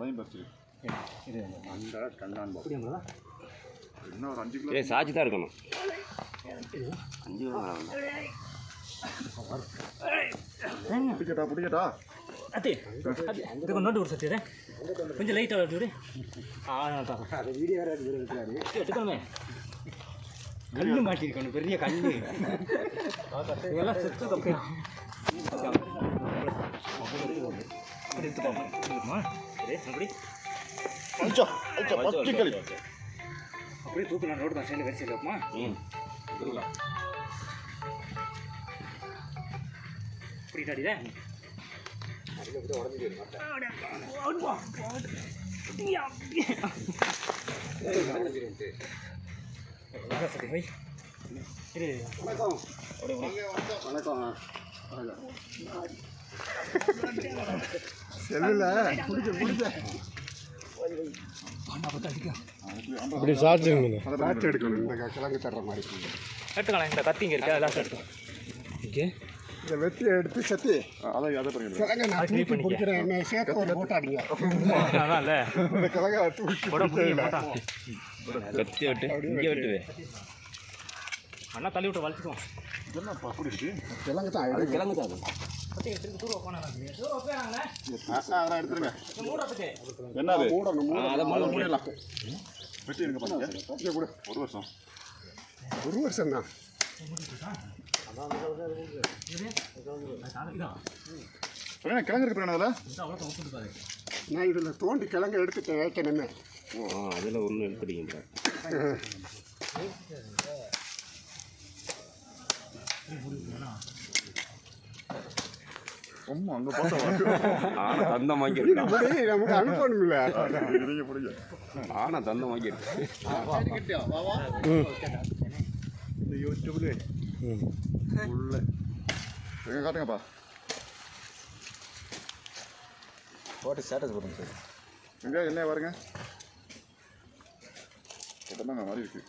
அதையும் பறிச்சு இது அந்த கண்ணான் அப்படிங்களா? இன்னும் ஒரு 5 கிலோ சாட்சி தான் இருக்கணும். 5 கிலோ பிடிக்கட்டா அத்தே இது நோட்டு ஒரு சத்தியதே கொஞ்சம் லைட்டாக விடு. அது வீடியோ வேறு எடுத்துக்கணுமே. கல்லு மாட்டிருக்கணும், பெரிய கல்லு. இதெல்லாம் செத்து தப்பா அப்படி எடுத்துக்கோமா அப்படி அப்படியே தூக்கலாம். ரோடு தான் சைடில் வெரி சைடில் வைப்போமா? அப்படிட்டாடிதே அப்படி சாட்சி எடுக்கணும். இந்த கிழங்கு தர்ற மாதிரி எடுத்துக்கலாம். இந்த கத்திங்க இருக்கு, அதெல்லாம் எடுத்துக்கலாம். ஓகே, இந்த வெத்தியை எடுத்து சத்தி அதை கிழங்க நான் தூக்கி பிடிக்கிறேன். சேர்த்து ஒரு போட்டாடிங்க. அதான் இல்லை இந்த கிழங்க தூக்கி கத்தி விட்டு இங்கே விட்டுவே அண்ணா தள்ளி விட்டு வளர்த்துக்குவோம். என்னப்பா பிடிச்சி கிழங்கு தான் அது கிழங்கு தான். திருப்பி தூரம் போனாங்க. அதெல்லாம் எடுத்துருங்க. என்ன மூடணும். அதை மழை முடியலாம். வெட்டி இருங்க பாருங்க. கூட 1 வருஷம் 1 வருஷம் தான். கிழங்கு இருக்கு அதில். நான் இதில் தோண்டி கிழங்கு எடுத்துட்டேன் வைக்கணுமே. அதில் ஒன்றும் எடுத்துட்டீங்க. அங்கே பார்த்தா ஆனால் தந்தம் வாங்கி நமக்கு அனுப்பணும்ல. ஆனால் தந்தம் வாங்கி இந்த யூடியூப்ல உள்ள எங்கே காட்டுங்கப்பா. போட்டு ஸ்டேட்டஸ் போடுங்க சார். எங்கே என்ன பாருங்க. மாதிரி இருக்கு.